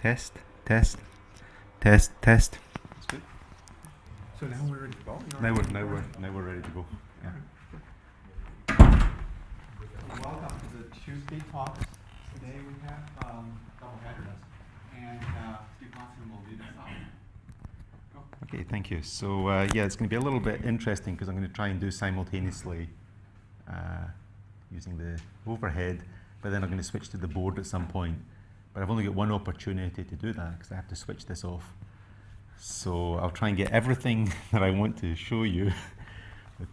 Test, test, test, test. That's good. So now we're ready to go? Now we're ready to go. Yeah. Welcome to the Tuesday talks. Today we have double headers, and Steve Watson will lead us out. Go. Okay, thank you. So yeah, it's going to be a little bit interesting because I'm going to try and do simultaneously using the overhead, but then I'm going to switch to the board at some point. But I've only got one opportunity to do that because I have to switch this off. So I'll try and get everything that I want to show you with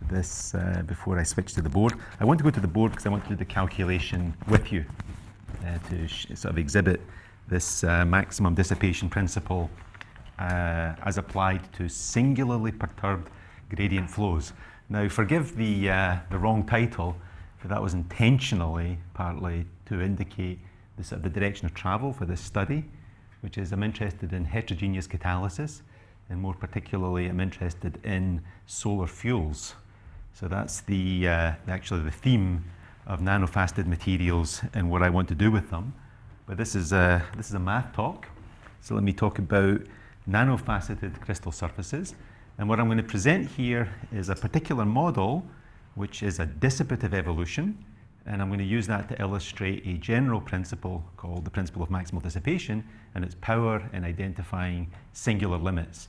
this before I switch to the board. I want to go to the board because I want to do the calculation with you to sort of exhibit this maximum dissipation principle as applied to singularly perturbed gradient flows. Now, forgive the wrong title, but that was intentionally partly to indicate the direction of travel for this study, which is I'm interested in heterogeneous catalysis, and more particularly I'm interested in solar fuels. So that's actually the theme of nanofaceted materials and what I want to do with them. But this is a math talk, so let me talk about nanofaceted crystal surfaces. And what I'm going to present here is a particular model, which is a dissipative evolution. And I'm going to use that to illustrate a general principle called the principle of maximal dissipation and its power in identifying singular limits.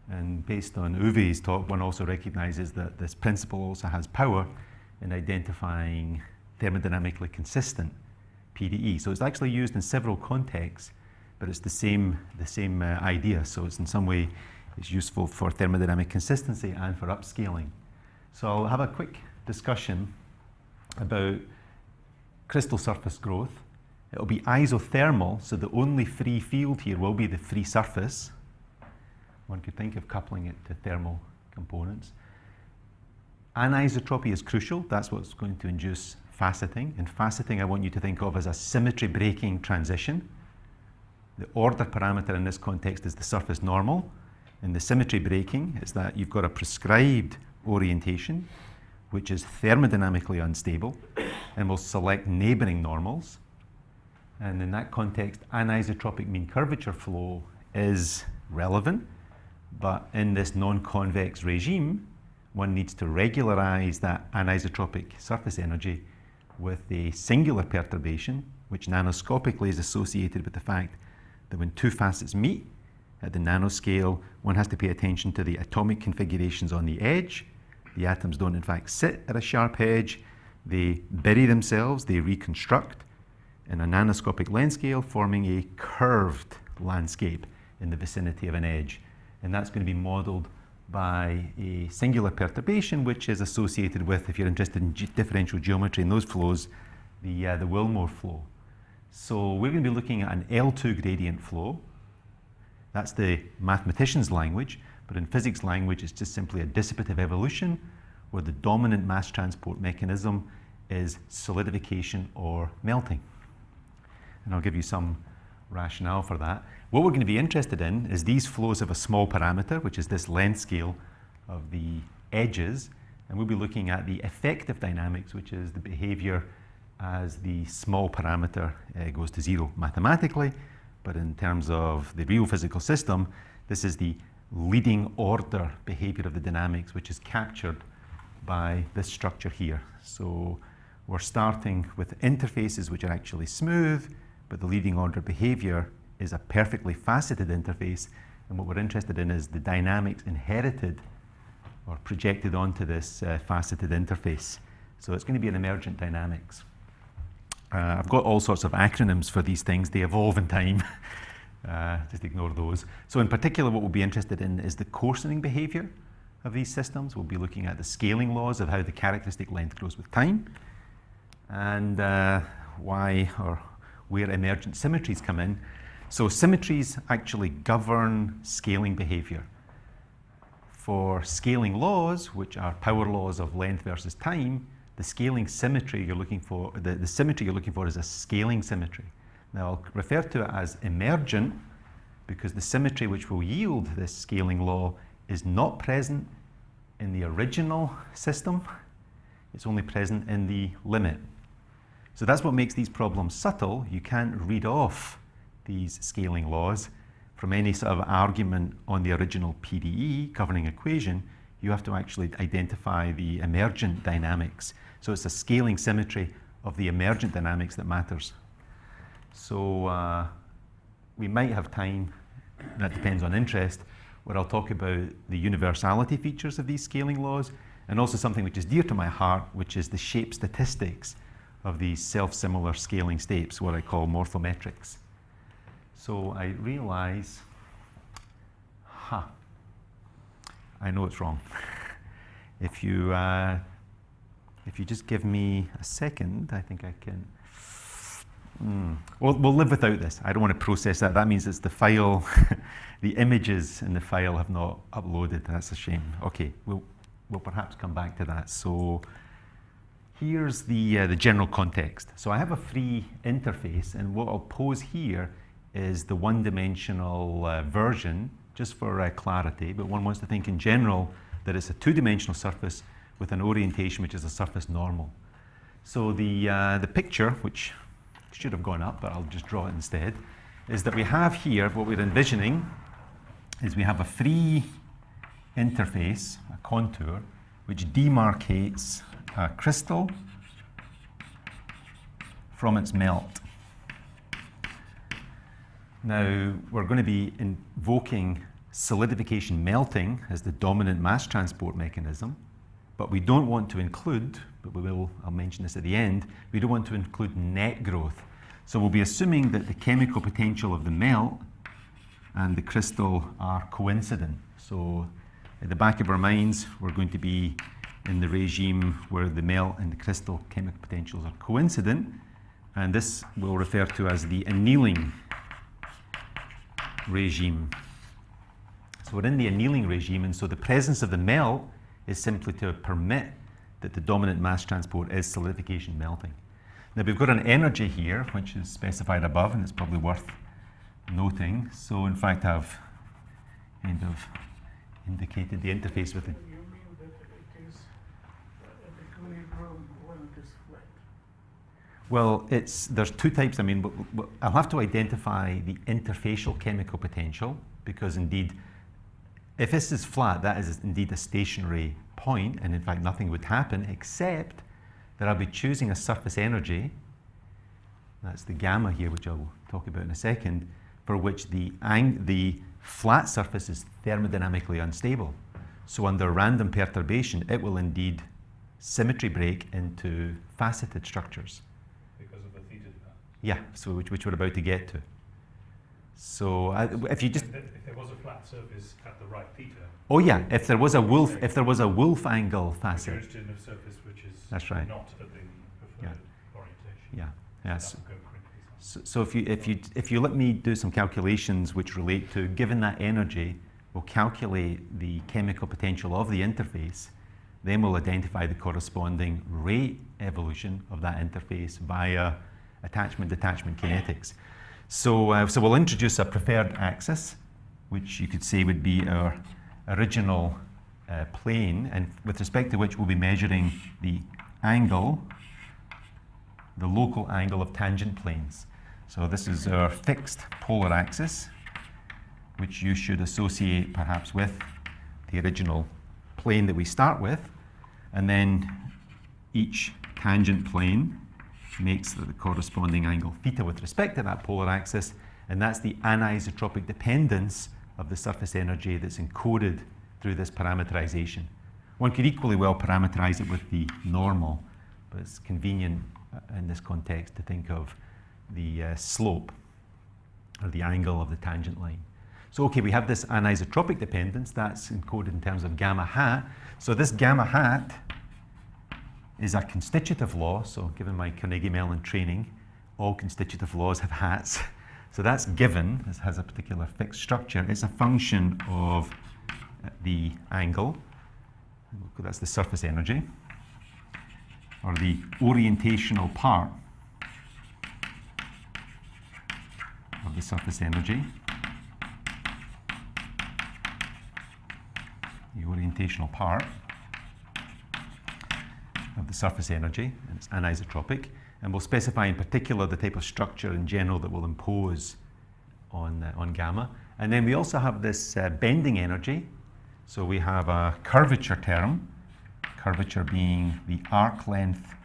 And based on Uwe's talk, one also recognizes that this principle also has power in identifying thermodynamically consistent PDE. So it's actually used in several contexts, but it's the same idea. So it's in some way it's useful for thermodynamic consistency and for upscaling. So I'll have a quick discussion about crystal surface growth. It'll be isothermal, so the only free field here will be the free surface. One could think of coupling it to thermal components. Anisotropy is crucial. That's what's going to induce faceting. And faceting I want you to think of as a symmetry breaking transition. The order parameter in this context is the surface normal. And the symmetry breaking is that you've got a prescribed orientation which is thermodynamically unstable and will select neighboring normals. And in that context, anisotropic mean curvature flow is relevant, but in this non-convex regime, one needs to regularize that anisotropic surface energy with a singular perturbation, which nanoscopically is associated with the fact that when two facets meet at the nanoscale, one has to pay attention to the atomic configurations on the edge. The atoms don't in fact sit at a sharp edge, they bury themselves, they reconstruct in a nanoscopic length scale, forming a curved landscape in the vicinity of an edge. And that's going to be modeled by a singular perturbation, which is associated with, if you're interested in differential geometry in those flows, the Wilmore flow. So we're going to be looking at an L2 gradient flow. That's the mathematician's language. But in physics language, it's just simply a dissipative evolution where the dominant mass transport mechanism is solidification or melting. And I'll give you some rationale for that. What we're going to be interested in is these flows of a small parameter, which is this length scale of the edges. And we'll be looking at the effective dynamics, which is the behavior as the small parameter goes to zero mathematically. But in terms of the real physical system, this is the leading order behavior of the dynamics, which is captured by this structure here. So we're starting with interfaces which are actually smooth, but the leading order behavior is a perfectly faceted interface. And what we're interested in is the dynamics inherited or projected onto this faceted interface. So it's going to be an emergent dynamics. I've got all sorts of acronyms for these things. They evolve in time. Just ignore those. So in particular, what we'll be interested in is the coarsening behavior of these systems. We'll be looking at the scaling laws of how the characteristic length grows with time, and why or where emergent symmetries come in. So symmetries actually govern scaling behavior. For scaling laws, which are power laws of length versus time, the scaling symmetry you're looking for, the symmetry you're looking for is a scaling symmetry. Now, I'll refer to it as emergent because the symmetry which will yield this scaling law is not present in the original system. It's only present in the limit. So that's what makes these problems subtle. You can't read off these scaling laws, from any sort of argument on the original PDE governing equation, you have to actually identify the emergent dynamics. So it's a scaling symmetry of the emergent dynamics that matters. So we might have time, that depends on interest, where I'll talk about the universality features of these scaling laws, and also something which is dear to my heart, which is the shape statistics of these self-similar scaling states, what I call morphometrics. So I realize, I know it's wrong. If you just give me a second, I think I can. We'll live without this. I don't want to process that. That means it's the file, the images in the file have not uploaded. That's a shame. Okay, we'll perhaps come back to that. So here's the general context. So I have a free interface, and what I'll pose here is the one-dimensional version, just for clarity, but one wants to think in general that it's a two-dimensional surface with an orientation which is a surface normal. So the picture, which should have gone up, but I'll just draw it instead, is that we have here, what we're envisioning is we have a free interface, a contour, which demarcates a crystal from its melt. Now, we're going to be invoking solidification melting as the dominant mass transport mechanism, but we don't want to include, but I'll mention this at the end, we don't want to include net growth. So we'll be assuming that the chemical potential of the melt and the crystal are coincident. So at the back of our minds, we're going to be in the regime where the melt and the crystal chemical potentials are coincident, and this we'll refer to as the annealing regime. So we're in the annealing regime, and so the presence of the melt is simply to permit that the dominant mass transport is solidification melting. Now we've got an energy here, which is specified above, and it's probably worth noting. So in fact, I've kind of indicated the interface with it. You mean that it is at equilibrium when it is flat? Well, there's two types. I mean, I'll have to identify the interfacial chemical potential, because indeed, if this is flat, that is indeed a stationary point, and in fact nothing would happen except that I'll be choosing a surface energy, that's the gamma here, which I'll talk about in a second, for which the flat surface is thermodynamically unstable. So under random perturbation, it will indeed symmetry break into faceted structures. Because of the theta difference. Yeah, so which we're about to get to. So if you just if there was a flat surface at the right theta. Oh yeah, if there was a Wolf angle facet. Goes to a surface which is That's right. not at the preferred orientation. Yeah, yes. That would go critically. So if you let me do some calculations which relate to, given that energy, we'll calculate the chemical potential of the interface, then we'll identify the corresponding rate evolution of that interface via attachment-detachment kinetics. So we'll introduce a preferred axis, which you could say would be our original plane, and with respect to which we'll be measuring the angle, the local angle of tangent planes. So this is our fixed polar axis, which you should associate perhaps with the original plane that we start with, and then each tangent plane makes the corresponding angle theta with respect to that polar axis, and that's the anisotropic dependence of the surface energy that's encoded through this parameterization. One could equally well parameterize it with the normal, but it's convenient in this context to think of the slope, or the angle of the tangent line. So okay, we have this anisotropic dependence, that's encoded in terms of gamma hat. So this gamma hat is a constitutive law, so given my Carnegie Mellon training, all constitutive laws have hats. So that's given, this has a particular fixed structure. It's a function of the angle, that's the surface energy, or the orientational part of the surface energy. The orientational part of the surface energy, and it's anisotropic, and we'll specify in particular the type of structure in general that will impose on gamma. And then we also have this bending energy. So we have a curvature term, curvature being the arc length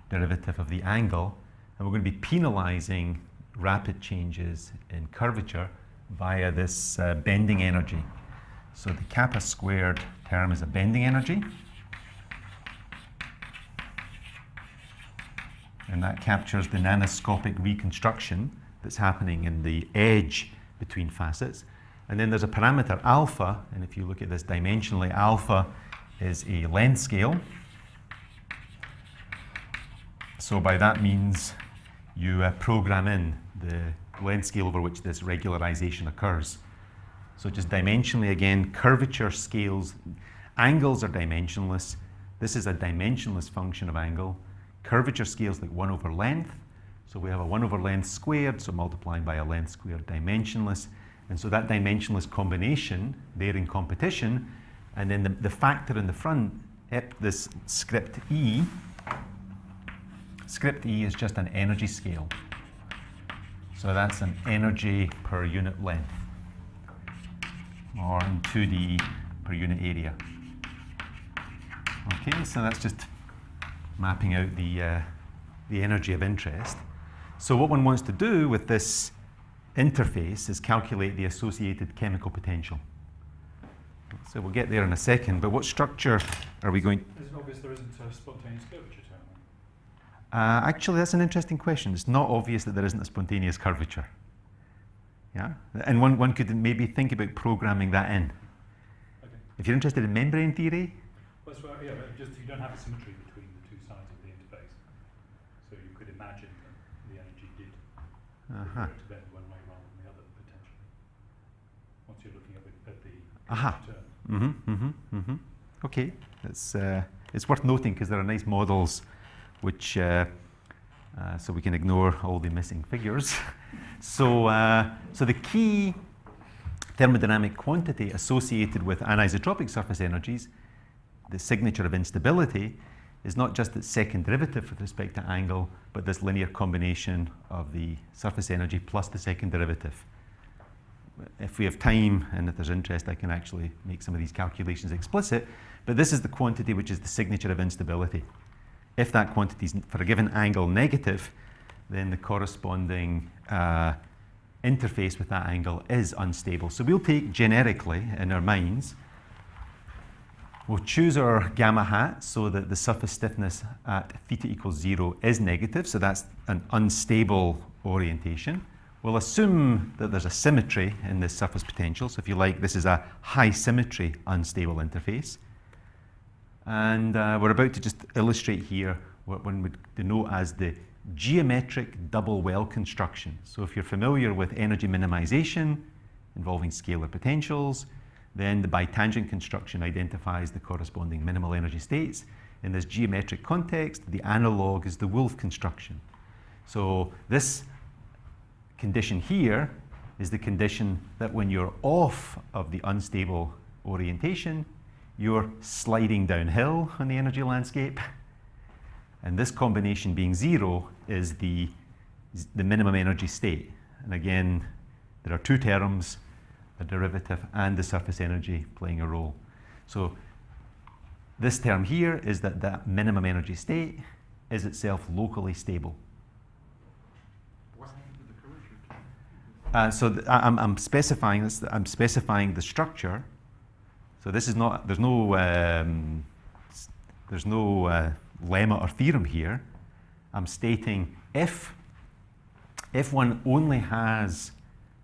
derivative of the angle. And we're going to be penalizing rapid changes in curvature via this bending energy. So the kappa squared term is a bending energy. And that captures the nanoscopic reconstruction that's happening in the edge between facets. And then there's a parameter alpha, and if you look at this dimensionally, alpha is a length scale. So by that means you program in the length scale over which this regularization occurs. So just dimensionally again, curvature scales, angles are dimensionless. This is a dimensionless function of angle. Curvature scales like 1 over length. So we have a 1 over length squared, so multiplying by a length squared dimensionless. And so that dimensionless combination, they're in competition. And then the factor in the front, this script E is just an energy scale. So that's an energy per unit length, or in 2D per unit area. Okay, so that's just mapping out the energy of interest. So what one wants to do with this interface is calculate the associated chemical potential. So we'll get there in a second, but what structure are we going? Is it obvious there isn't a spontaneous curvature term? Actually, that's an interesting question. It's not obvious that there isn't a spontaneous curvature. Yeah, and one could maybe think about programming that in. Okay. If you're interested in membrane theory. Well, that's right, yeah, but just you don't have a symmetry between the two sides of the interface. So you could imagine that the energy did prefer to bend one way rather than the other, potentially. Once you're looking at the term. Okay, it's worth noting because there are nice models which, so we can ignore all the missing figures. So the key thermodynamic quantity associated with anisotropic surface energies, the signature of instability, is not just its second derivative with respect to angle, but this linear combination of the surface energy plus the second derivative. If we have time and if there's interest, I can actually make some of these calculations explicit, but this is the quantity which is the signature of instability. If that quantity is for a given angle negative, then the corresponding interface with that angle is unstable. So we'll take generically in our minds, we'll choose our gamma hat so that the surface stiffness at theta equals 0 is negative, so that's an unstable orientation. We'll assume that there's a symmetry in this surface potential, so if you like, this is a high symmetry unstable interface. And we're about to just illustrate here what one would denote as the geometric double well construction. So if you're familiar with energy minimization involving scalar potentials, then the bitangent construction identifies the corresponding minimal energy states. In this geometric context, the analog is the Wolf construction. So this condition here is the condition that when you're off of the unstable orientation, you're sliding downhill on the energy landscape. And this combination being 0 is the minimum energy state. And again, there are two terms, a derivative and the surface energy playing a role. So this term here is that that minimum energy state is itself locally stable. What happened to the curvature term? I'm specifying this. I'm specifying the structure. So this is not. There's no lemma or theorem here. I'm stating if one only has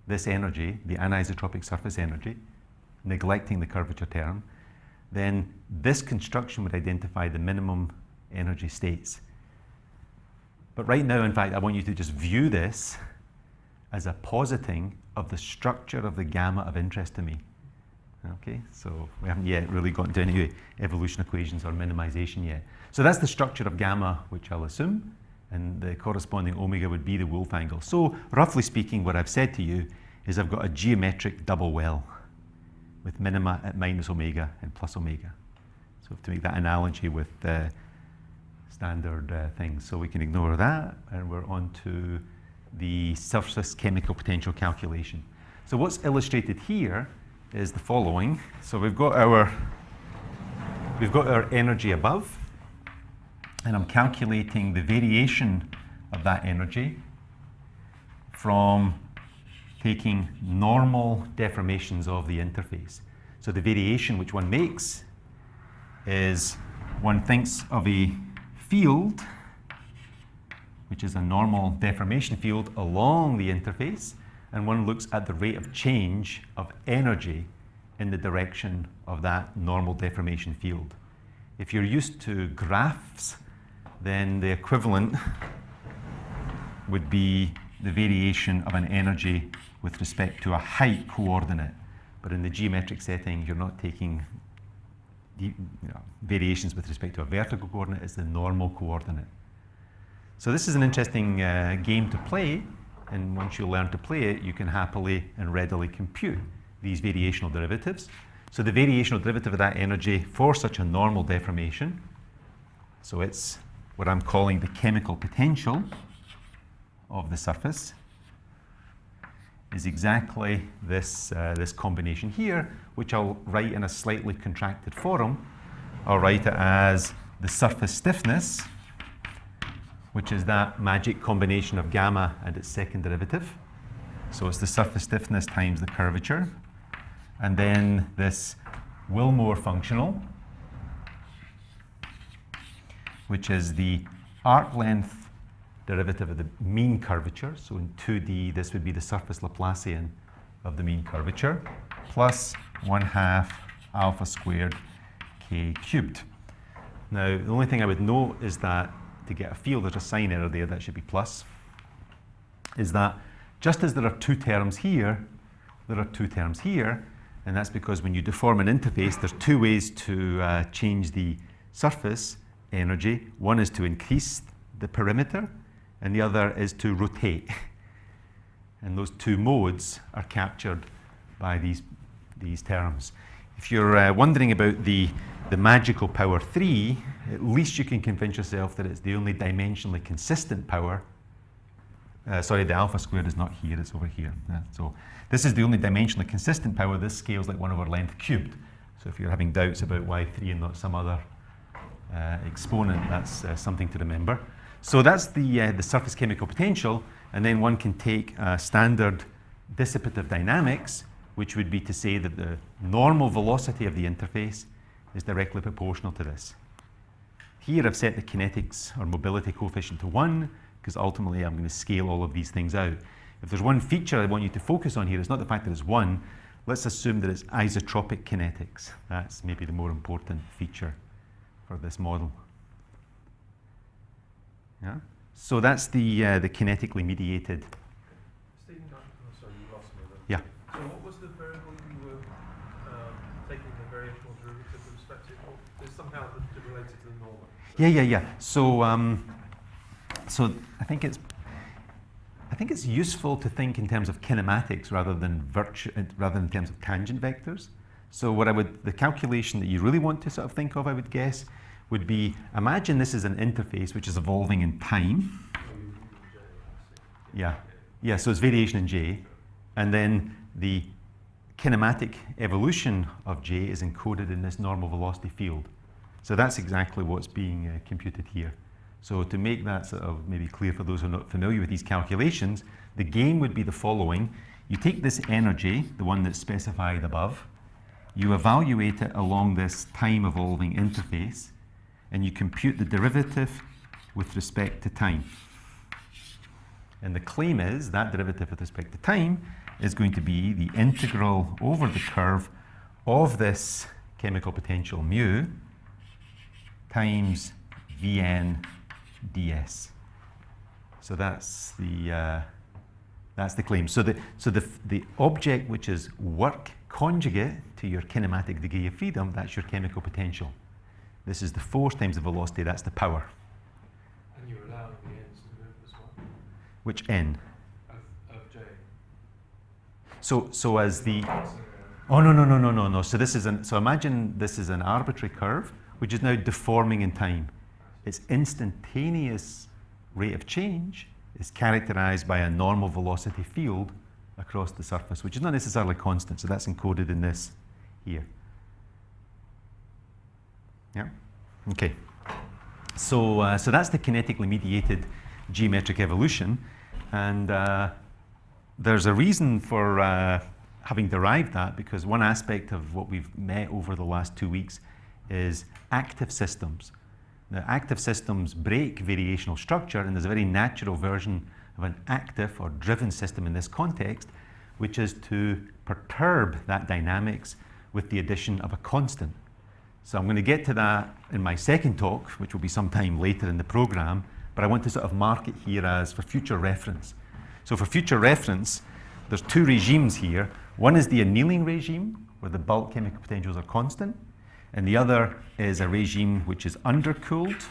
this energy, the anisotropic surface energy, neglecting the curvature term, then this construction would identify the minimum energy states. But right now, in fact, I want you to just view this as a positing of the structure of the gamma of interest to me. Okay, so we haven't yet really gotten to any evolution equations or minimization yet. So that's the structure of gamma, which I'll assume, and the corresponding omega would be the Wolf angle. So roughly speaking, what I've said to you is I've got a geometric double well with minima at minus omega and plus omega. So to make that analogy with standard things. So we can ignore that, and we're on to the surface chemical potential calculation. So what's illustrated here is the following. So we've got our energy above, and I'm calculating the variation of that energy from taking normal deformations of the interface. So the variation which one makes is one thinks of a field, which is a normal deformation field along the interface, and one looks at the rate of change of energy in the direction of that normal deformation field. If you're used to graphs, then the equivalent would be the variation of an energy with respect to a height coordinate. But in the geometric setting, you're not taking variations with respect to a vertical coordinate, it's the normal coordinate. So this is an interesting game to play, and once you learn to play it, you can happily and readily compute these variational derivatives. So the variational derivative of that energy for such a normal deformation, so it's what I'm calling the chemical potential of the surface, is exactly this combination here, which I'll write in a slightly contracted form. I'll write it as the surface stiffness, which is that magic combination of gamma and its second derivative. So it's the surface stiffness times the curvature. And then this Willmore functional, which is the arc length derivative of the mean curvature. So in 2D, this would be the surface Laplacian of the mean curvature, plus 1/2 alpha squared k cubed. Now, the only thing I would note is that to get a field, there's a sign error there, that should be plus, is that just as there are two terms here, there are two terms here, and that's because when you deform an interface, there's two ways to change the surface energy. One is to increase the perimeter, and the other is to rotate. And those two modes are captured by these terms. If you're wondering about the magical power 3, at least you can convince yourself that it's the only dimensionally consistent power. Sorry, the alpha squared is not here, it's over here. So this is the only dimensionally consistent power. This scales like 1 over length cubed. So if you're having doubts about why 3 and not some other exponent, that's something to remember. So that's the surface chemical potential, and then one can take standard dissipative dynamics, which would be to say that the normal velocity of the interface is directly proportional to this. Here I've set the kinetics or mobility coefficient to 1, because ultimately I'm going to scale all of these things out. If there's one feature I want you to focus on here, it's not the fact that it's 1. Let's assume that it's isotropic kinetics. That's maybe the more important feature for this model. Yeah? So that's the kinetically mediated. Stephen, sorry, you lost me there. Yeah. So what was the variable you were taking the variational derivative with respect to? Is somehow related to the normal? Yeah. So I think it's useful to think in terms of kinematics rather than in terms of tangent vectors. So the calculation that you really want to sort of think of, I would guess, would be, imagine this is an interface which is evolving in time. Yeah, so it's variation in J, and then the kinematic evolution of J is encoded in this normal velocity field. So that's exactly what's being computed here. So to make that sort of maybe clear for those who are not familiar with these calculations, the game would be the following. You take this energy, the one that's specified above, you evaluate it along this time evolving interface, and you compute the derivative with respect to time. And the claim is that derivative with respect to time is going to be the integral over the curve of this chemical potential mu times Vn ds. So that's the claim. So the object which is work conjugate to your kinematic degree of freedom, that's your chemical potential. This is the force times the velocity, that's the power. And you're allowing the ends to move as well? Which n? Of J. So as the... Oh, no. So imagine this is an arbitrary curve, which is now deforming in time. Its instantaneous rate of change is characterized by a normal velocity field across the surface, which is not necessarily constant, so that's encoded in this here. Yeah? Okay. So, so that's the kinetically mediated geometric evolution, and there's a reason for having derived that, because one aspect of what we've met over the last 2 weeks is active systems. Now, active systems break variational structure, and there's a very natural version of an active or driven system in this context, which is to perturb that dynamics with the addition of a constant. So I'm going to get to that in my second talk, which will be sometime later in the program, but I want to sort of mark it here as for future reference. So for future reference, there's two regimes here. One is the annealing regime, where the bulk chemical potentials are constant, and the other is a regime which is undercooled,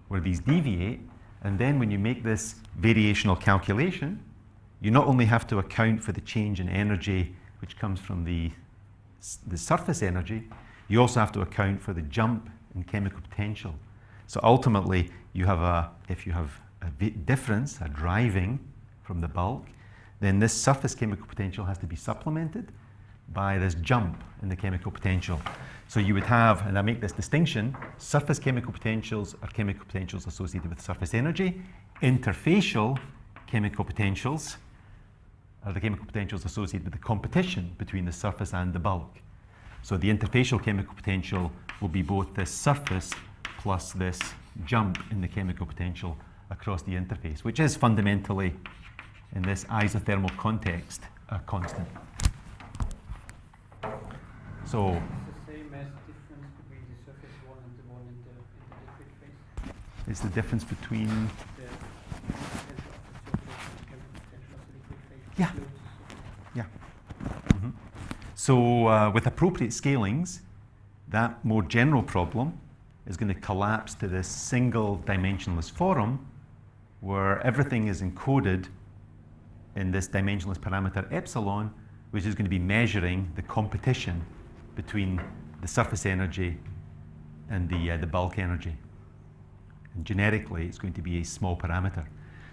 where these deviate. And then when you make this variational calculation, you not only have to account for the change in energy which comes from the surface energy, you also have to account for the jump in chemical potential. So ultimately, you have if you have a difference, a driving from the bulk, then this surface chemical potential has to be supplemented by this jump in the chemical potential. So you would have, and I make this distinction, surface chemical potentials are chemical potentials associated with surface energy. Interfacial chemical potentials are the chemical potentials associated with the competition between the surface and the bulk. So the interfacial chemical potential will be both this surface plus this jump in the chemical potential across the interface, which is fundamentally, in this isothermal context, a constant. So It's the same as difference between the surface one and the one in the liquid phase. it's the difference between, The potential of the surface and the chemical potential of the liquid phase. Yeah. Close to surface. yeah. So with appropriate scalings, that more general problem is going to collapse to this single dimensionless form where everything is encoded in this dimensionless parameter epsilon, which is going to be measuring the competition between the surface energy and the bulk energy. And generically, it's going to be a small parameter.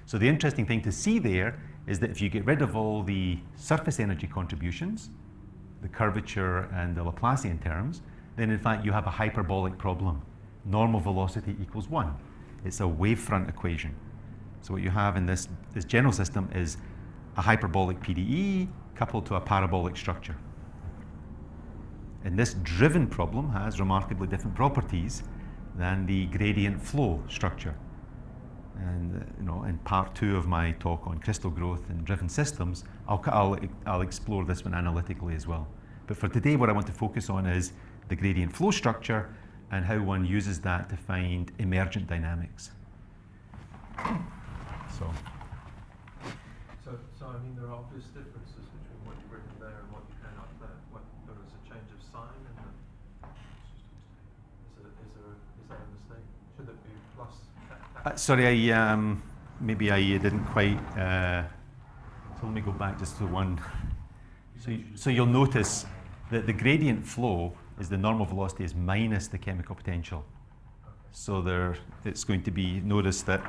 So the interesting thing to see there is that if you get rid of all the surface energy contributions, the curvature and the Laplacian terms, then in fact you have a hyperbolic problem. Normal velocity equals 1. It's a wavefront equation. So what you have in this general system is a hyperbolic PDE coupled to a parabolic structure. And this driven problem has remarkably different properties than the gradient flow structure. And in part 2 of my talk on crystal growth and driven systems, I'll explore this one analytically as well. But for today, what I want to focus on is the gradient flow structure and how one uses that to find emergent dynamics. So I mean, there are obvious differences between what you've written there and what you had up there. There is a change of sign in the. Is that a mistake? Should it be plus? Sorry, maybe I didn't quite. So let me go back just to one. So you'll notice that the gradient flow is the normal velocity is minus the chemical potential. So it's going to be noticed that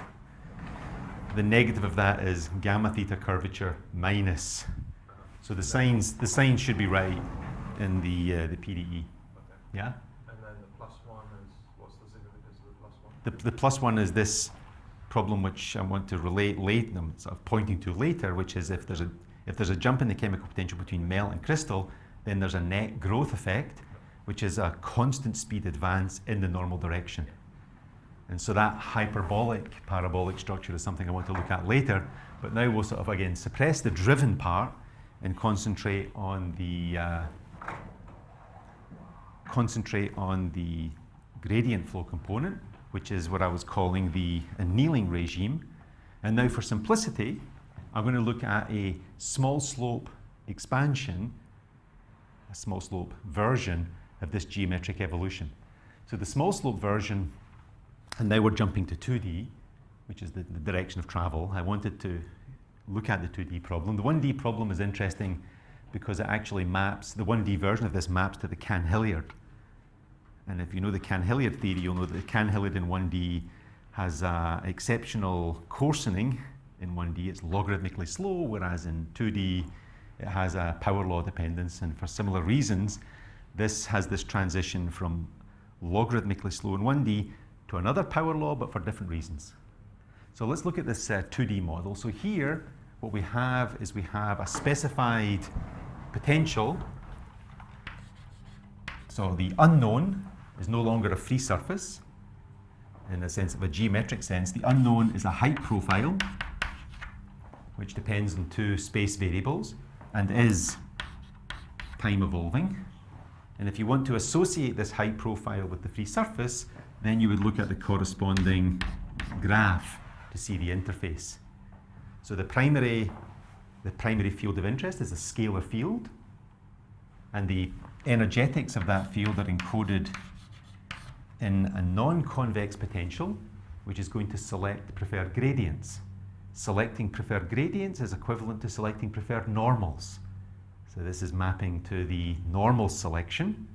the negative of that is gamma theta curvature minus. So the signs should be right in the PDE. Okay. Yeah. And then the plus one is, what's the significance of the plus one? The plus one is this problem which I want to relate later, I'm sort of pointing to later, which is if there's a jump in the chemical potential between melt and crystal, then there's a net growth effect, which is a constant speed advance in the normal direction. And so that hyperbolic, parabolic structure is something I want to look at later, but now we'll sort of again suppress the driven part and concentrate on the gradient flow component, which is what I was calling the annealing regime. And now for simplicity, I'm going to look at a small slope expansion, a small slope version of this geometric evolution. So the small slope version, and now we're jumping to 2D, which is the direction of travel. I wanted to look at the 2D problem. The 1D problem is interesting because it actually maps, the 1D version of this maps to the Cahn-Hilliard. And if you know the Cahn-Hilliard theory, you'll know that the Cahn-Hilliard in 1D has exceptional coarsening in 1D. It's logarithmically slow, whereas in 2D it has a power law dependence, and for similar reasons, this has this transition from logarithmically slow in 1D to another power law, but for different reasons. So let's look at this 2D model. So here, what we have is we have a specified potential. So the unknown is no longer a free surface in the sense of a geometric sense. The unknown is a height profile, which depends on two space variables and is time evolving. And if you want to associate this height profile with the free surface, then you would look at the corresponding graph to see the interface. So the primary field of interest is a scalar field, and the energetics of that field are encoded in a non-convex potential, which is going to select preferred gradients. Selecting preferred gradients is equivalent to selecting preferred normals. So this is mapping to the normal selection.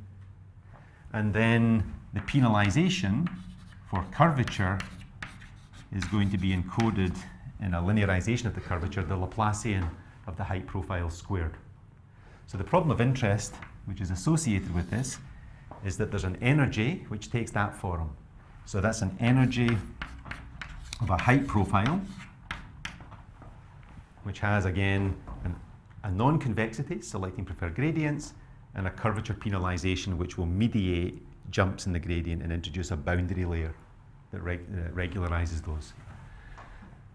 And then the penalization for curvature is going to be encoded in a linearization of the curvature, the Laplacian of the height profile squared. So the problem of interest, which is associated with this, is that there's an energy which takes that form. So that's an energy of a height profile, which has, again, a non-convexity, selecting preferred gradients, and a curvature penalization, which will mediate jumps in the gradient and introduce a boundary layer that regularizes those.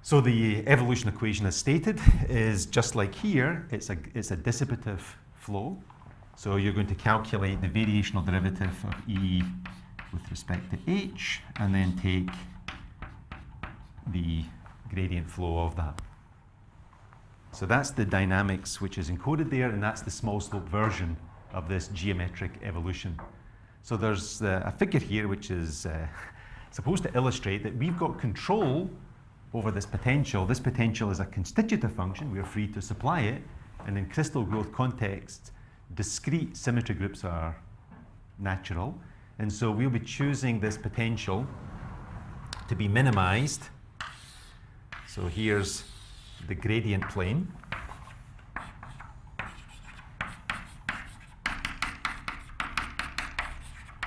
So the evolution equation, as stated, is just like here. It's a dissipative flow. So you're going to calculate the variational derivative of E with respect to H, and then take the gradient flow of that. So that's the dynamics which is encoded there, and that's the small slope version of this geometric evolution. So there's a figure here which is supposed to illustrate that we've got control over this potential. This potential is a constitutive function. We are free to supply it. And in crystal growth contexts, discrete symmetry groups are natural. And so we'll be choosing this potential to be minimized. So here's the gradient plane.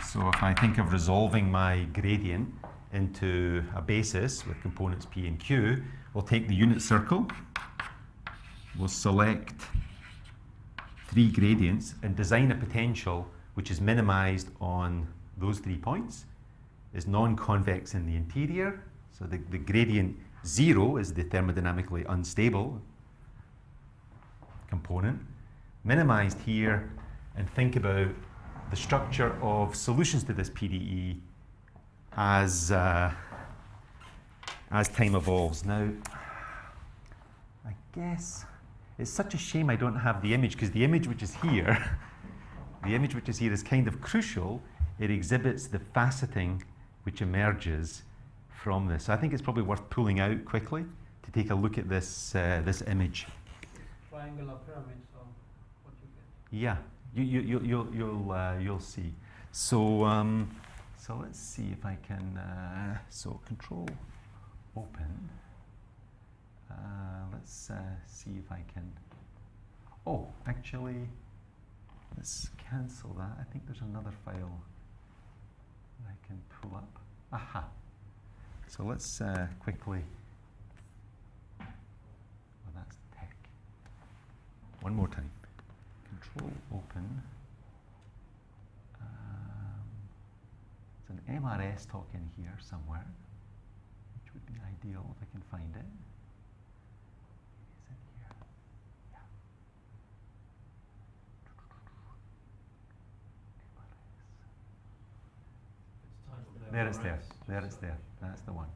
So if I think of resolving my gradient into a basis with components P and Q, we'll take the unit circle, we'll select 3 gradients and design a potential which is minimized on those 3 points, is non-convex in the interior. So the gradient 0 is the thermodynamically unstable component. Minimized here, and think about the structure of solutions to this PDE as time evolves. Now, I guess it's such a shame I don't have the image, because the image which is here, is kind of crucial. It exhibits the faceting which emerges from this. So I think it's probably worth pulling out quickly to take a look at this this image. Triangular pyramids, or what you get? Yeah, you'll see. So so let's see if I can. So control open. Let's see if I can. Oh, actually, let's cancel that. I think there's another file that I can pull up. Aha. So let's quickly. Oh, that's tech. One more time. Control open. There's an MRS talk in here somewhere, which would be ideal if I can find it. Is it here? Yeah. There it's there. There it's there. That's the one.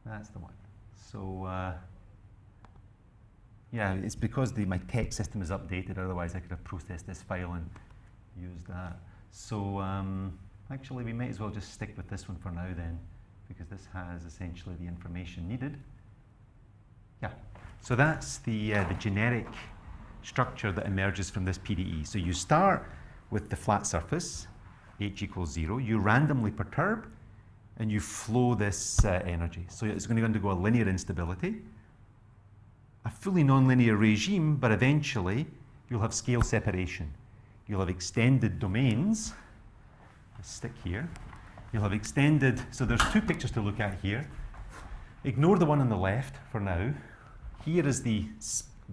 That's the one. So yeah, it's because my text system is updated. Otherwise, I could have processed this file and used that. So actually, we might as well just stick with this one for now then, because this has essentially the information needed. Yeah. So that's the generic structure that emerges from this PDE. So you start with the flat surface, H equals 0. You randomly perturb, and you flow this energy. So it's going to undergo a linear instability a fully nonlinear regime, but eventually you'll have scale separation. You'll have extended domains. Let's stick here. You'll have extended, so there's two pictures to look at here. Ignore the one on the left for now. Here is the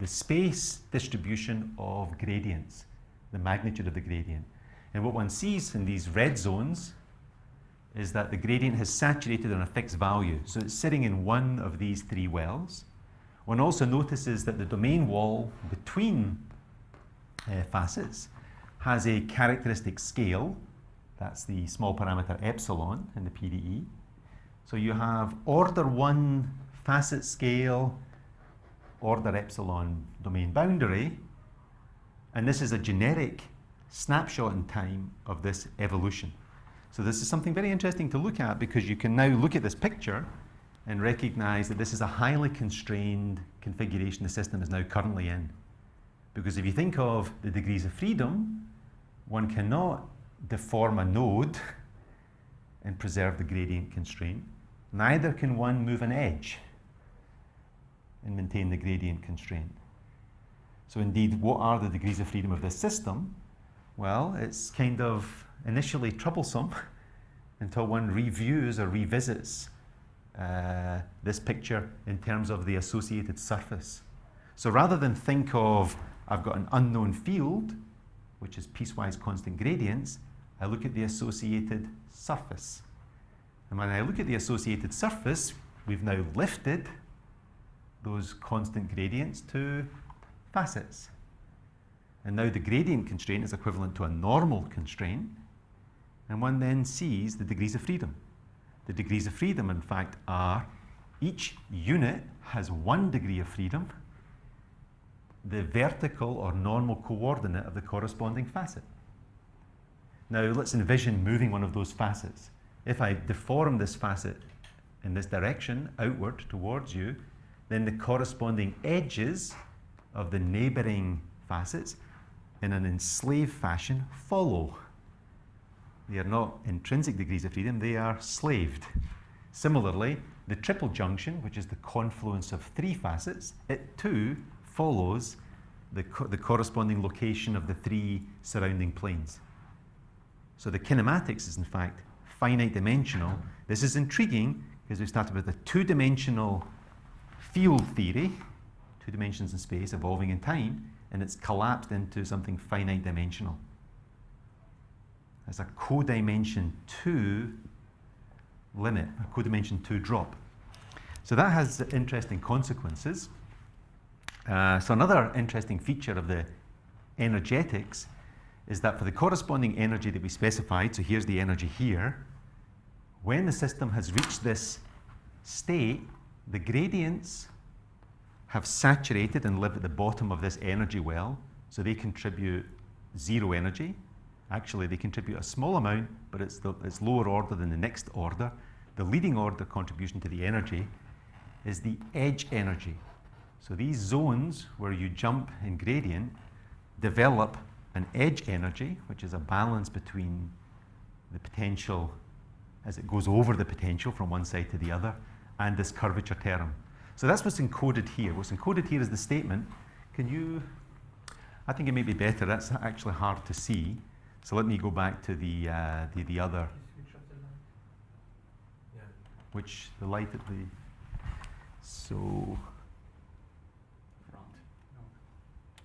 space distribution of gradients, the magnitude of the gradient. And what one sees in these red zones is that the gradient has saturated on a fixed value. So it's sitting in one of these three wells. One also notices that the domain wall between facets has a characteristic scale. That's the small parameter epsilon in the PDE. So you have order 1 facet scale, order epsilon domain boundary, and this is a generic snapshot in time of this evolution. So this is something very interesting to look at, because you can now look at this picture and recognize that this is a highly constrained configuration the system is now currently in. Because if you think of the degrees of freedom, one cannot deform a node and preserve the gradient constraint. Neither can one move an edge and maintain the gradient constraint. So indeed, what are the degrees of freedom of this system? Well, it's kind of initially troublesome until one reviews or revisits this picture in terms of the associated surface. So rather than think of, I've got an unknown field, which is piecewise constant gradients, I look at the associated surface. And when I look at the associated surface, we've now lifted those constant gradients to facets. And now the gradient constraint is equivalent to a normal constraint, and one then sees the degrees of freedom. The degrees of freedom, in fact, are each unit has 1 degree of freedom, the vertical or normal coordinate of the corresponding facet. Now let's envision moving one of those facets. If I deform this facet in this direction, outward towards you, then the corresponding edges of the neighboring facets in an enslaved fashion follow. They are not intrinsic degrees of freedom, they are slaved. Similarly, the triple junction, which is the confluence of 3 facets, it too follows the corresponding location of the 3 surrounding planes. So the kinematics is in fact finite dimensional. This is intriguing because we started with a 2-dimensional field theory, 2 dimensions in space evolving in time, and it's collapsed into something finite dimensional. As a codimension 2 limit, a codimension 2 drop. So that has interesting consequences. So another interesting feature of the energetics is that for the corresponding energy that we specified, so here's the energy here, when the system has reached this state, the gradients have saturated and live at the bottom of this energy well, so they contribute 0 energy. Actually, they contribute a small amount, but it's lower order than the next order. The leading order contribution to the energy is the edge energy. So these zones where you jump in gradient develop an edge energy, which is a balance between the potential as it goes over the potential from one side to the other, and this curvature term. So that's what's encoded here. What's encoded here is the statement. Can you, I think it may be better, that's actually hard to see. So let me go back to the other, which the light at the, so. Front. No.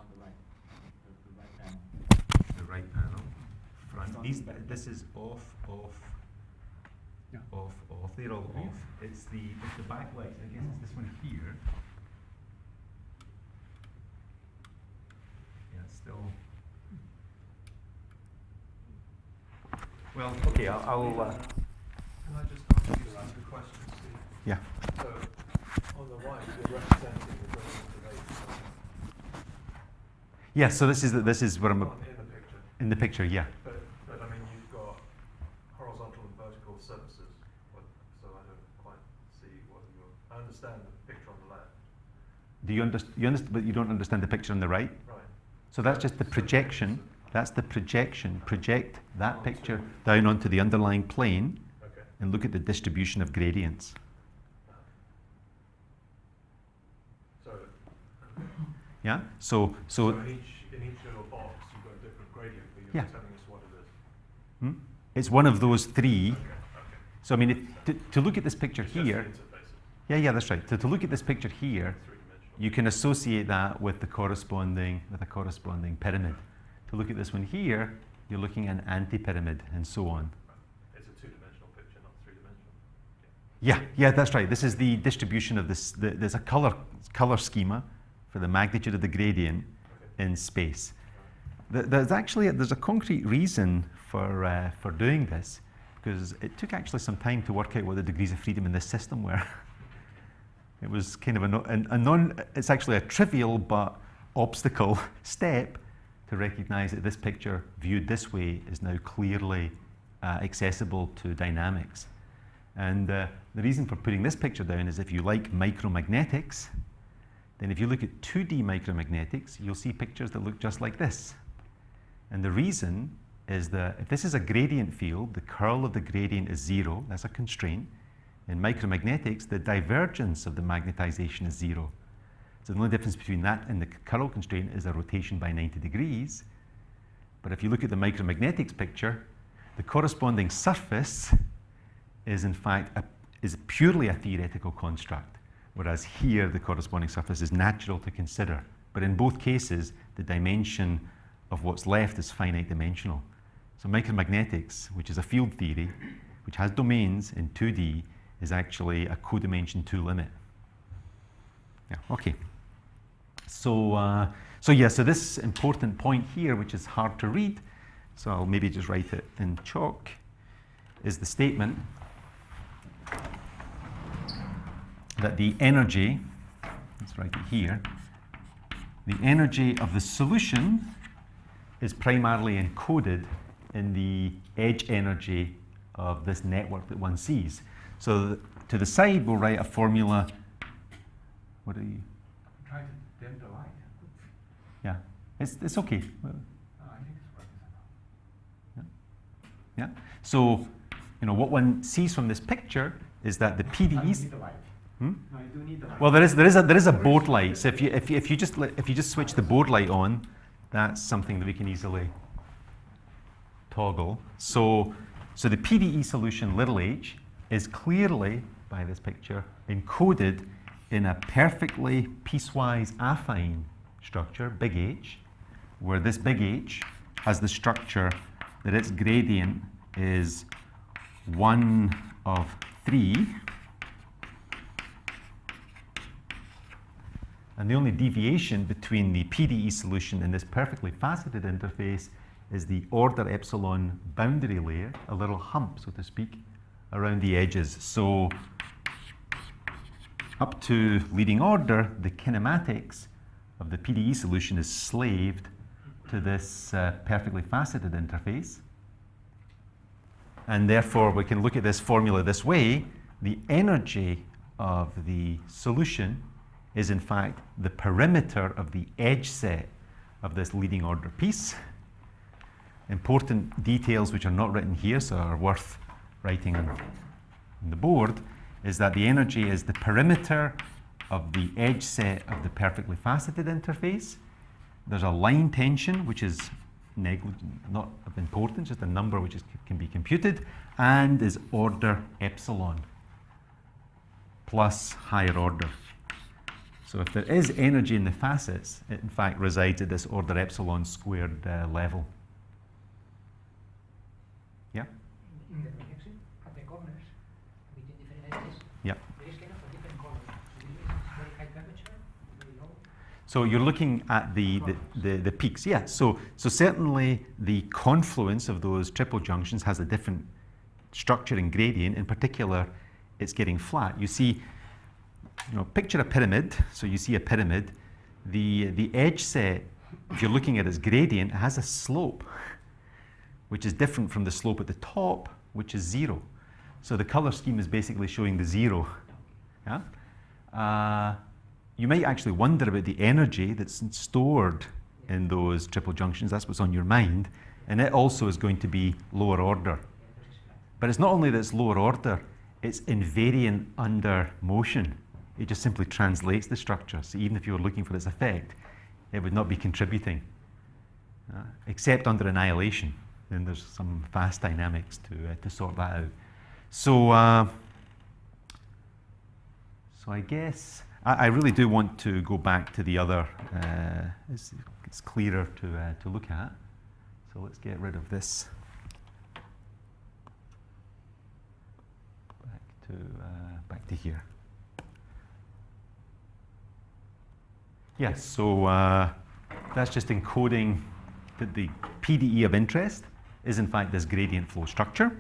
On the right. The right panel. The right panel. Front. This is off. Yeah. Off. They're all off. It's the backlight. I guess it's this one here. Yeah, it's still. Well, okay. I'll Can I just ask you some questions, Steve? yeah. So, on the right, you're representing the gradient of H. Yeah. So this is what I'm Not in the picture. in the picture. Yeah. But I mean, you've got horizontal and vertical surfaces, so I don't quite see what you're. I understand the picture on the left. Do you understand? But you don't understand the picture on the right. Right. So that's just the projection. That's the projection. Project that picture down onto the underlying plane Okay. and look at the distribution of gradients. So, Yeah. So in each little box, you've got a different gradient, but you're Yeah. telling us what it is. Hmm? It's one of those three. Okay. So I mean, to look at this picture It's just here, the interfaces. yeah, that's right. To look at this picture here, Three-dimensional. you can associate that with a corresponding pyramid. To look at this one here, you're looking at an anti-pyramid, and so on. It's a two-dimensional picture, not three-dimensional. Yeah, that's right. This is the distribution of this. There's a color schema for the magnitude of the gradient Okay. in space. There's a concrete reason for doing this, because it took actually some time to work out what the degrees of freedom in this system were. It was kind of it's actually a trivial but obstacle step to recognize that this picture viewed this way is now clearly accessible to dynamics. And the reason for putting this picture down is if you like micromagnetics, then if you look at 2D micromagnetics, you'll see pictures that look just like this. And the reason is that if this is a gradient field, the curl of the gradient is 0, that's a constraint. In micromagnetics, the divergence of the magnetization is 0. So the only difference between that and the curl constraint is a rotation by 90 degrees. But if you look at the micromagnetics picture, the corresponding surface is in fact is purely a theoretical construct, whereas here the corresponding surface is natural to consider. But in both cases, the dimension of what's left is finite dimensional. So micromagnetics, which is a field theory, which has domains in 2D, is actually a codimension 2 limit. Yeah, okay. So this important point here, which is hard to read, so I'll maybe just write it in chalk, is the statement that the energy, let's write it here, the energy of the solution is primarily encoded in the edge energy of this network that one sees. So to the side, we'll write a formula. What are you? Try to dim the light. Yeah, it's okay. Oh, I think it's working somehow. Yeah. So, what one sees from this picture is that the I PDE. need the light. Hmm? No, you do need the light. Well, there is a board light. So if you just switch the board light on, that's something that we can easily toggle. So the PDE solution little h is clearly, by this picture, encoded in a perfectly piecewise affine structure, big H, where this big H has the structure that its gradient is 1 of 3. And the only deviation between the PDE solution and this perfectly faceted interface is the order epsilon boundary layer, a little hump, so to speak, around the edges. So up to leading order, the kinematics of the PDE solution is slaved to this perfectly faceted interface. And therefore, we can look at this formula this way. The energy of the solution is in fact the perimeter of the edge set of this leading order piece. Important details which are not written here, so are worth writing on the board, is that the energy is the perimeter of the edge set of the perfectly faceted interface. There's a line tension, which is not of importance, just a number which can be computed, and is order epsilon plus higher order. So if there is energy in the facets, it in fact resides at this order epsilon squared level. Yeah? In the projection at the corners between different edges, Yeah. there is kind of a different color. So this is very high temperature, very low. So you're looking at the peaks, yeah. So certainly the confluence of those triple junctions has a different structure and gradient. In particular, it's getting flat. You see, picture a pyramid. So you see a pyramid. The edge set, if you're looking at its gradient, it has a slope, which is different from the slope at the top, which is 0. So the color scheme is basically showing the 0. Yeah? You might actually wonder about the energy that's stored in those triple junctions. That's what's on your mind. And it also is going to be lower order. But it's not only that it's lower order, it's invariant under motion. It just simply translates the structure. So even if you were looking for this effect, it would not be contributing, except under annihilation. Then there's some fast dynamics to sort that out. So, so I guess I really do want to go back to the other. It's clearer to look at. So let's get rid of this. Back to here. Yes. So that's just encoding that the PDE of interest is in fact this gradient flow structure.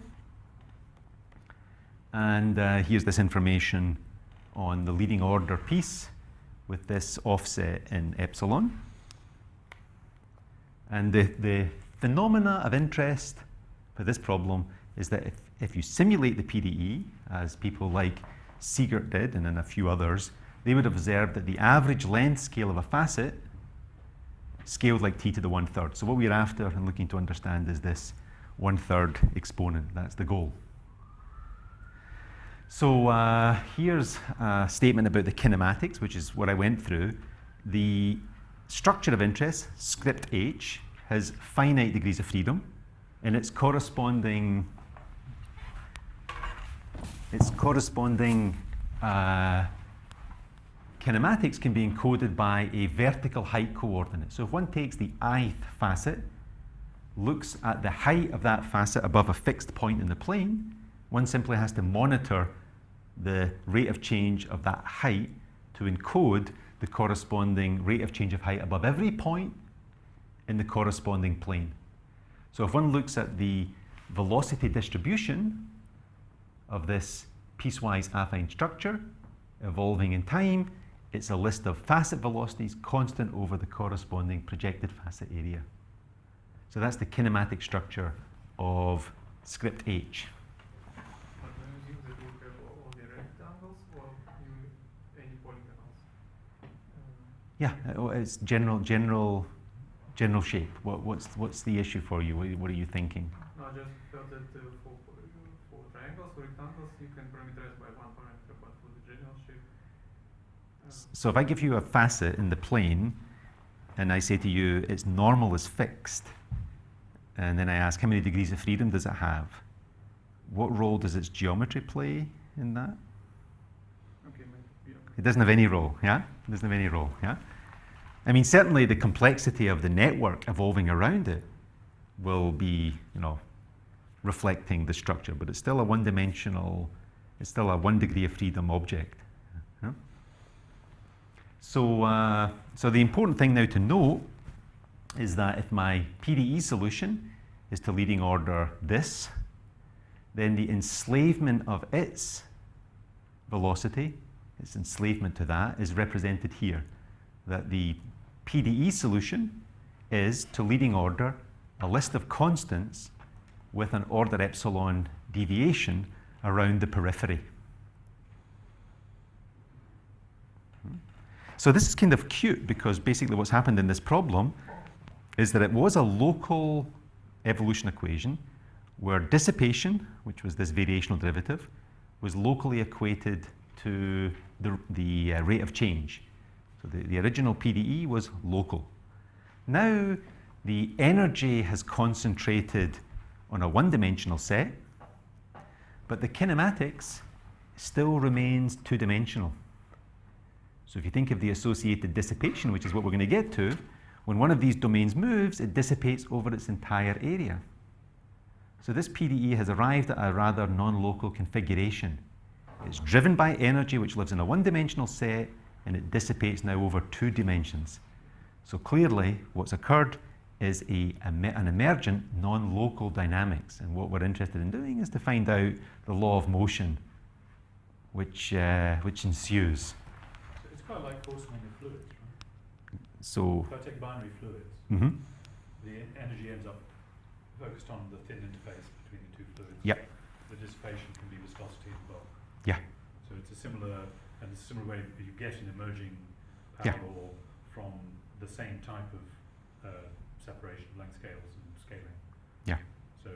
And here's this information on the leading order piece with this offset in epsilon. And the phenomena of interest for this problem is that if you simulate the PDE, as people like Siegert did, and then a few others, they would have observed that the average length scale of a facet scaled like t to the 1/3. So what we're after and looking to understand is this 1/3 exponent. That's the goal. So here's a statement about the kinematics, which is what I went through. The structure of interest, script H, has finite degrees of freedom, and its corresponding kinematics can be encoded by a vertical height coordinate. So if one takes the ith facet, looks at the height of that facet above a fixed point in the plane, one simply has to monitor the rate of change of that height to encode the corresponding rate of change of height above every point in the corresponding plane. So if one looks at the velocity distribution of this piecewise affine structure evolving in time, it's a list of facet velocities constant over the corresponding projected facet area. So that's the kinematic structure of script H. But when you use that, you have all the rectangles or any polygonals? Yeah, it's general shape. What's the issue for you? What are you thinking? No, I just felt that for triangles, for rectangles, you can parameterize by one parameter, but for the general shape. So if I give you a facet in the plane, and I say to you, its normal is fixed, and then I ask, how many degrees of freedom does it have? What role does its geometry play in that? Okay, yeah. It doesn't have any role, yeah? It doesn't have any role, yeah? I mean, certainly the complexity of the network evolving around it will be, reflecting the structure, but it's still a one-dimensional, it's still a 1 degree of freedom object. Yeah? So, so the important thing now to note is that if my PDE solution is to leading order this, then the enslavement of its velocity, its enslavement to that, is represented here. That the PDE solution is to leading order a list of constants with an order epsilon deviation around the periphery. So this is kind of cute because basically what's happened in this problem is that it was a local evolution equation where dissipation, which was this variational derivative, was locally equated to the rate of change. So the original PDE was local. Now the energy has concentrated on a one-dimensional set, but the kinematics still remains two-dimensional. So if you think of the associated dissipation, which is what we're going to get to, when one of these domains moves, it dissipates over its entire area. So this PDE has arrived at a rather non-local configuration. It's driven by energy which lives in a one-dimensional set, and it dissipates now over 2 dimensions. So clearly what's occurred is an emergent non-local dynamics, and what we're interested in doing is to find out the law of motion which ensues. So it's quite like coarsening of fluids, right? So If I take binary fluids, the energy ends up focused on the thin interface between the 2 fluids. Yep. The dissipation can be viscosity and bulk. Yeah. So it's a similar way that you get an emerging Yeah. power law from the same type of separation, length scales and scaling. Yeah. So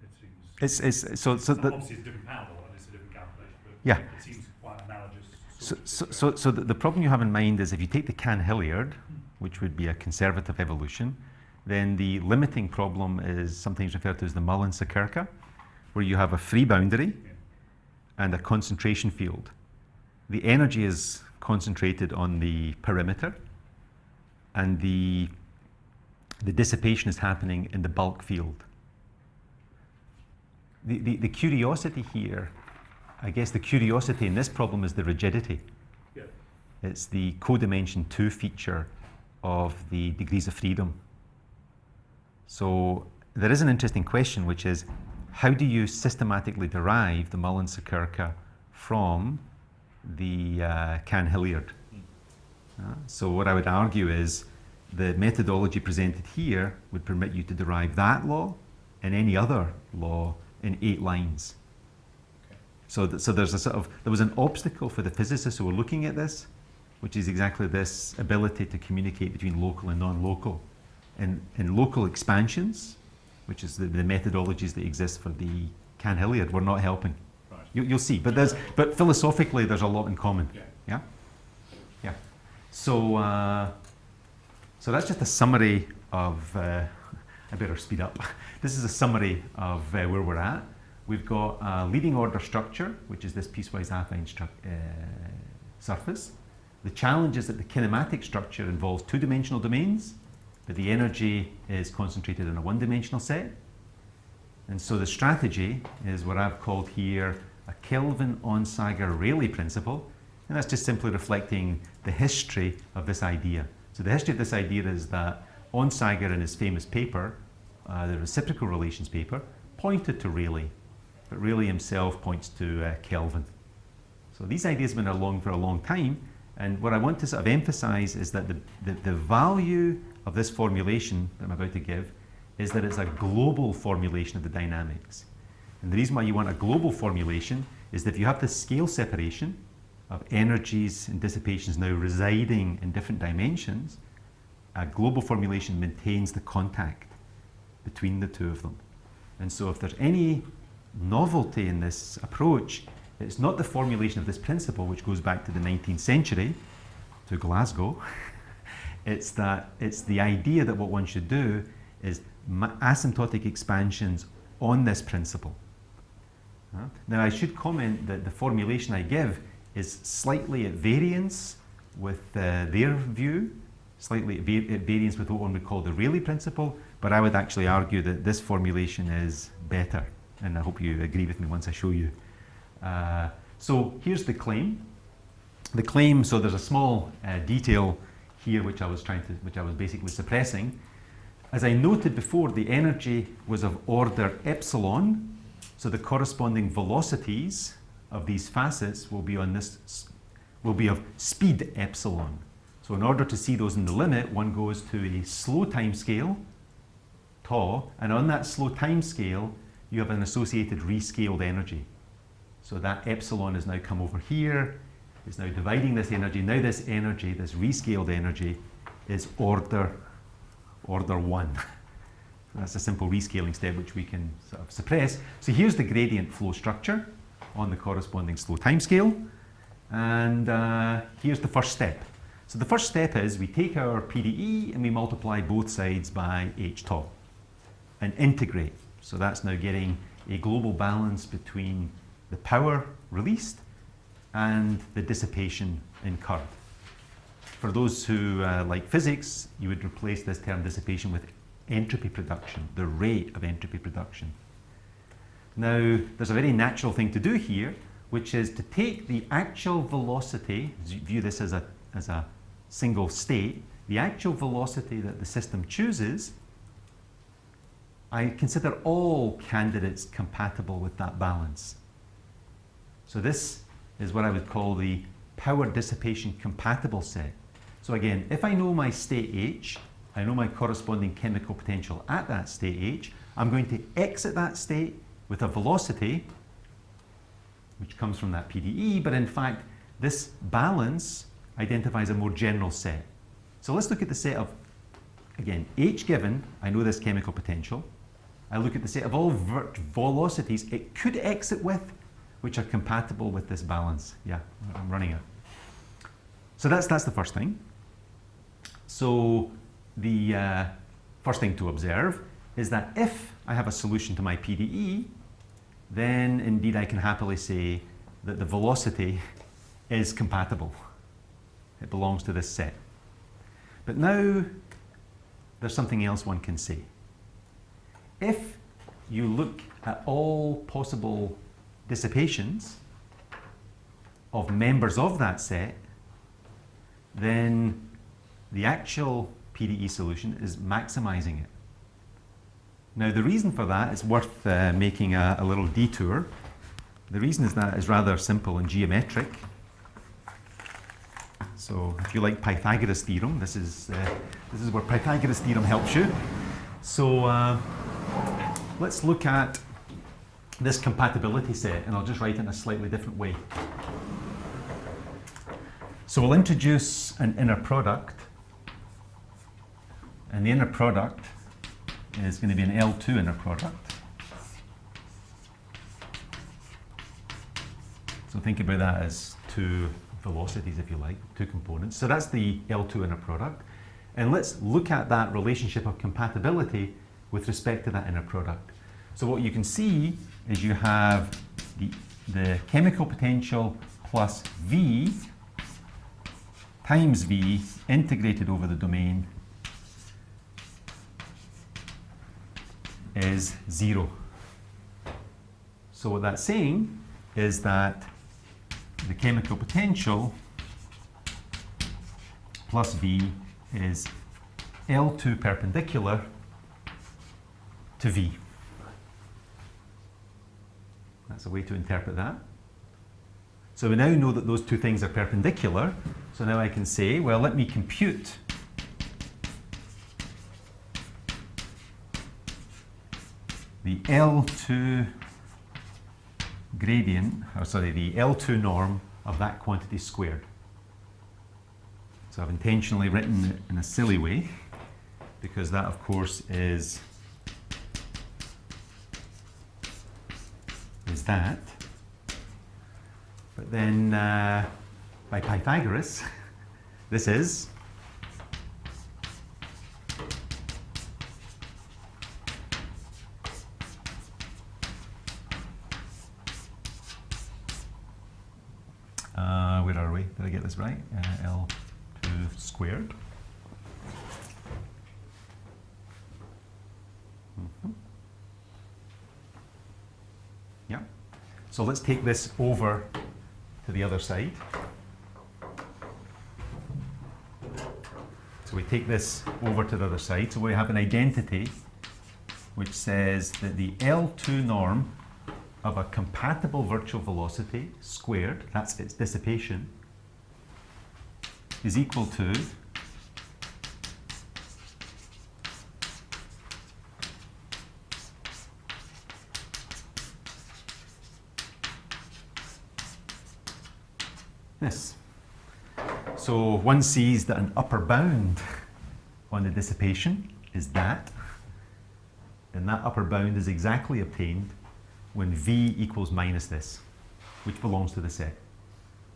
it seems Obviously it's a different power law and it's a different calculation, but Yeah. it seems quite analogous. So the problem you have in mind is if you take the Cahn-Hilliard, which would be a conservative evolution, then the limiting problem is sometimes referred to as the Mullen-Sakirka, where you have a free boundary and a concentration field. The energy is concentrated on the perimeter, and the dissipation is happening in the bulk field. The curiosity here, I guess the curiosity in this problem is the rigidity. Yeah. It's the codimension 2 feature of the degrees of freedom. So there is an interesting question, which is, how do you systematically derive the Mullen-Sakirka from the Cahn-Hilliard? So what I would argue is the methodology presented here would permit you to derive that law and any other law in 8 lines. So there's a there was an obstacle for the physicists who were looking at this, which is exactly this ability to communicate between local and non-local. In local expansions, which is the methodologies that exist for the Cahn-Hilliard, were not helping. Right. You'll see, but philosophically there's a lot in common. Yeah. Yeah. So that's just a summary of. I better speed up. This is a summary of where we're at. We've got a leading order structure, which is this piecewise affine surface. The challenge is that the kinematic structure involves 2-dimensional domains, but the energy is concentrated in a 1-dimensional set. And so the strategy is what I've called here a Kelvin-Onsager-Rayleigh principle, and that's just simply reflecting the history of this idea. So the history of this idea is that Onsager, in his famous paper, the reciprocal relations paper, pointed to Rayleigh, but Rayleigh himself points to Kelvin. So these ideas have been along for a long time, and what I want to sort of emphasize is that the value of this formulation that I'm about to give is that it's a global formulation of the dynamics. And the reason why you want a global formulation is that if you have this scale separation of energies and dissipations now residing in different dimensions, a global formulation maintains the contact between the two of them. And so if there's any novelty in this approach, it's not the formulation of this principle, which goes back to the 19th century, to Glasgow. It's the idea that what one should do is asymptotic expansions on this principle. Now I should comment that the formulation I give is slightly at variance with their view, slightly at variance with what one would call the Rayleigh principle, but I would actually argue that this formulation is better, and I hope you agree with me once I show you. So here's the claim. The claim, so there's a small detail here which I was basically suppressing. As I noted before, the energy was of order epsilon, so the corresponding velocities of these facets will be of speed epsilon. So in order to see those in the limit, one goes to a slow time scale, tau, and on that slow time scale, you have an associated rescaled energy. So that epsilon has now come over here, it's now dividing this energy. Now this energy, this rescaled energy, is order 1. That's a simple rescaling step which we can sort of suppress. So here's the gradient flow structure on the corresponding slow time scale. And here's the first step. So the first step is we take our PDE and we multiply both sides by h tau and integrate. So that's now getting a global balance between the power released and the dissipation incurred. For those who like physics, you would replace this term dissipation with entropy production, the rate of entropy production. Now, there's a very natural thing to do here, which is to take the actual velocity, view this as a single state, the actual velocity that the system chooses, I consider all candidates compatible with that balance. So this is what I would call the power dissipation compatible set. So again, if I know my state H, I know my corresponding chemical potential at that state H, I'm going to exit that state with a velocity which comes from that PDE, but in fact, this balance identifies a more general set. So let's look at the set of, again, H given, I know this chemical potential. I look at the set of all velocities it could exit with, which are compatible with this balance. Yeah, I'm running it. So that's the first thing. So the first thing to observe is that if I have a solution to my PDE, then indeed I can happily say that the velocity is compatible. It belongs to this set. But now there's something else one can say. If you look at all possible dissipations of members of that set, then the actual PDE solution is maximizing it. Now the reason for that is worth making a little detour. The reason is that is rather simple and geometric. So if you like Pythagoras theorem, this is where Pythagoras theorem helps you. So let's look at this compatibility set, and I'll just write it in a slightly different way. So we'll introduce an inner product, and the inner product is going to be an L2 inner product. So think about that as two velocities, if you like, two components. So that's the L2 inner product. And let's look at that relationship of compatibility with respect to that inner product. So what you can see is you have the chemical potential plus V times V integrated over the domain is 0. So what that's saying is that the chemical potential plus V is L2 perpendicular to V. That's a way to interpret that. So we now know that those two things are perpendicular. So now I can say, well, let me compute the L2 gradient, or sorry, the L2 norm of that quantity squared. So I've intentionally written it in a silly way, because that, of course, is that. But then by Pythagoras, this is where are we? Did I get this right? L2 squared. Yeah. So let's take this over to the other side. So we take this over to the other side. So we have an identity which says that the L2 norm of a compatible virtual velocity squared, that's its dissipation, is equal to this. So one sees that an upper bound on the dissipation is that, and that upper bound is exactly obtained when V equals minus this, which belongs to the set.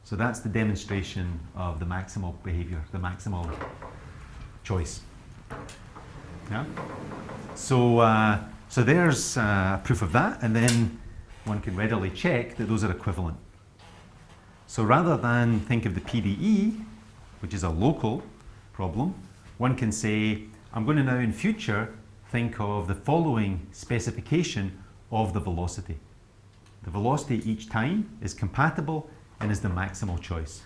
So that's the demonstration of the maximal behavior, the maximal choice. Yeah? So, so there's proof of that, and then one can readily check that those are equivalent. So rather than think of the PDE, which is a local problem, one can say, I'm going to now in future think of the following specification of the velocity. The velocity each time is compatible and is the maximal choice.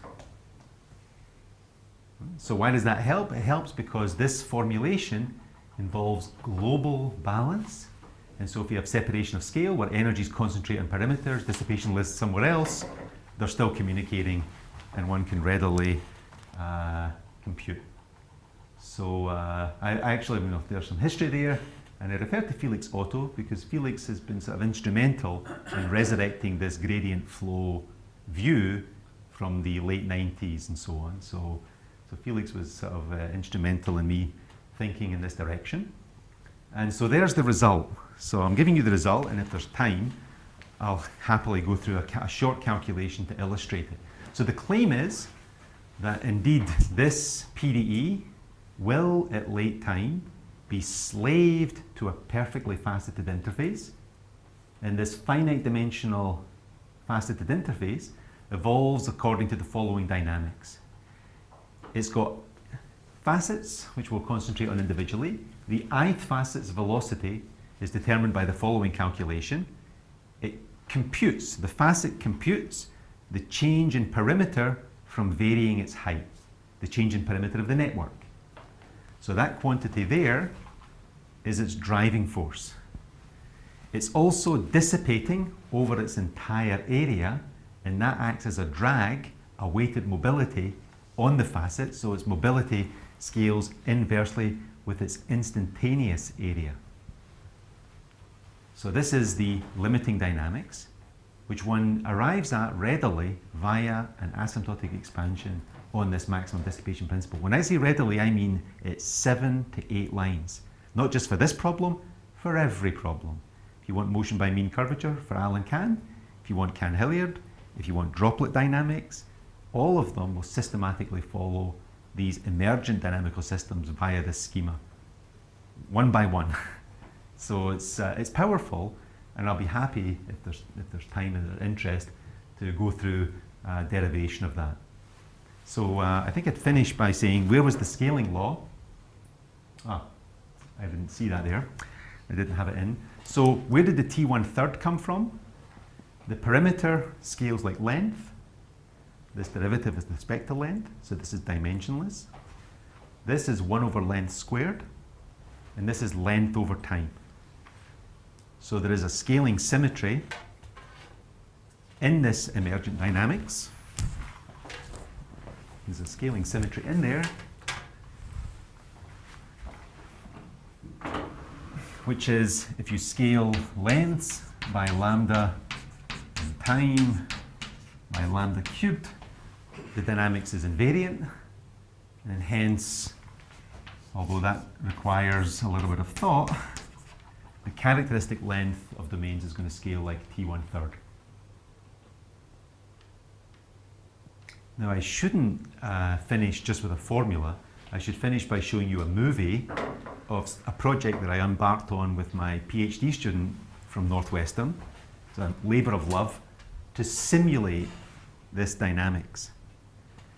So why does that help? It helps because this formulation involves global balance. And so if you have separation of scale where energies concentrate on perimeters, dissipation lives somewhere else, they're still communicating and one can readily compute. So I actually, there's some history there, and I refer to Felix Otto because Felix has been sort of instrumental in resurrecting this gradient flow view from the late 90s and so on. So Felix was sort of instrumental in me thinking in this direction. And so there's the result. So I'm giving you the result, and if there's time, I'll happily go through a short calculation to illustrate it. So the claim is that indeed this PDE will at late time be slaved to a perfectly faceted interface, and this finite dimensional faceted interface evolves according to the following dynamics. It's got facets, which we'll concentrate on individually. The ith facet's velocity is determined by the following calculation. It computes, the facet computes the change in perimeter from varying its height, the change in perimeter of the network. So that quantity there is its driving force. It's also dissipating over its entire area, and that acts as a drag, a weighted mobility on the facet, so its mobility scales inversely with its instantaneous area. So this is the limiting dynamics, which one arrives at readily via an asymptotic expansion on this maximum dissipation principle. When I say readily, I mean it's 7 to 8 lines. Not just for this problem, for every problem. If you want motion by mean curvature for Allen-Cahn, if you want Cahn-Hilliard, if you want droplet dynamics, all of them will systematically follow these emergent dynamical systems via this schema, one by one. So it's powerful, and I'll be happy if there's time and interest to go through derivation of that. So I think I'd finish by saying, where was the scaling law? I didn't see that there. I didn't have it in. So where did the T1/3 come from? The perimeter scales like length. This derivative is the spectral length, so this is dimensionless. This is 1 over length squared, and this is length over time. So there is a scaling symmetry in this emergent dynamics. There's a scaling symmetry in there, which is if you scale lengths by lambda and time by lambda cubed, the dynamics is invariant, and hence, although that requires a little bit of thought, the characteristic length of domains is going to scale like T1/3. Now I shouldn't finish just with a formula. I should finish by showing you a movie of a project that I embarked on with my PhD student from Northwestern. It's a labour of love to simulate this dynamics.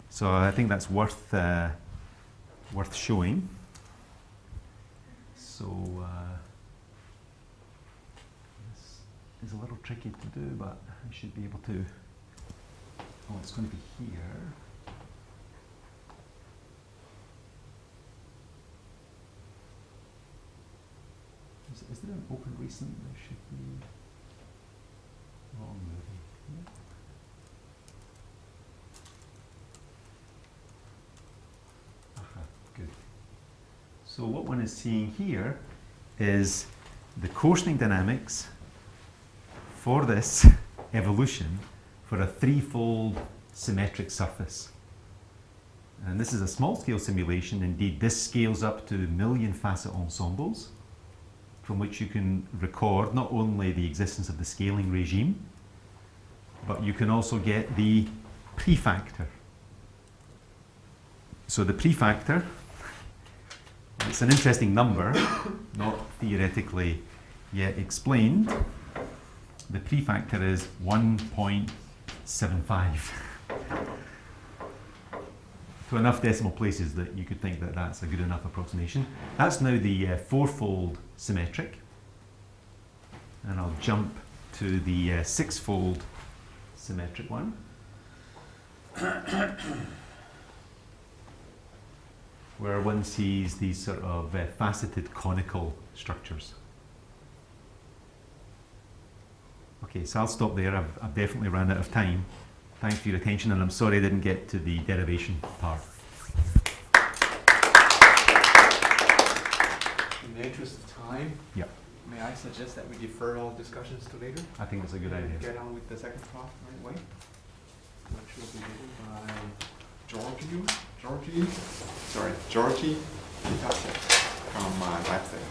So I think that's worth showing. So this is a little tricky to do, but I should be able to. Oh, it's going to be here. Is there an open recent? There should be. Wrong movie. Yeah. Good. So what one is seeing here is the coarsening dynamics for this evolution for a threefold symmetric surface. And this is a small scale simulation. Indeed, this scales up to million facet ensembles, from which you can record not only the existence of the scaling regime, but you can also get the prefactor. So the prefactor, it's an interesting number, not theoretically yet explained. The prefactor is 1.75. To enough decimal places that you could think that that's a good enough approximation. That's now the fourfold symmetric. And I'll jump to the sixfold symmetric one. Where one sees these sort of faceted conical structures. Okay, so I'll stop there. I've definitely run out of time. Thanks for your attention, and I'm sorry I didn't get to the derivation part. In the interest of time, Yep. may I suggest that we defer all discussions to later? I think that's a good idea. Get on with the second talk right away, which will be given by Georgie Picasso from Leipzig.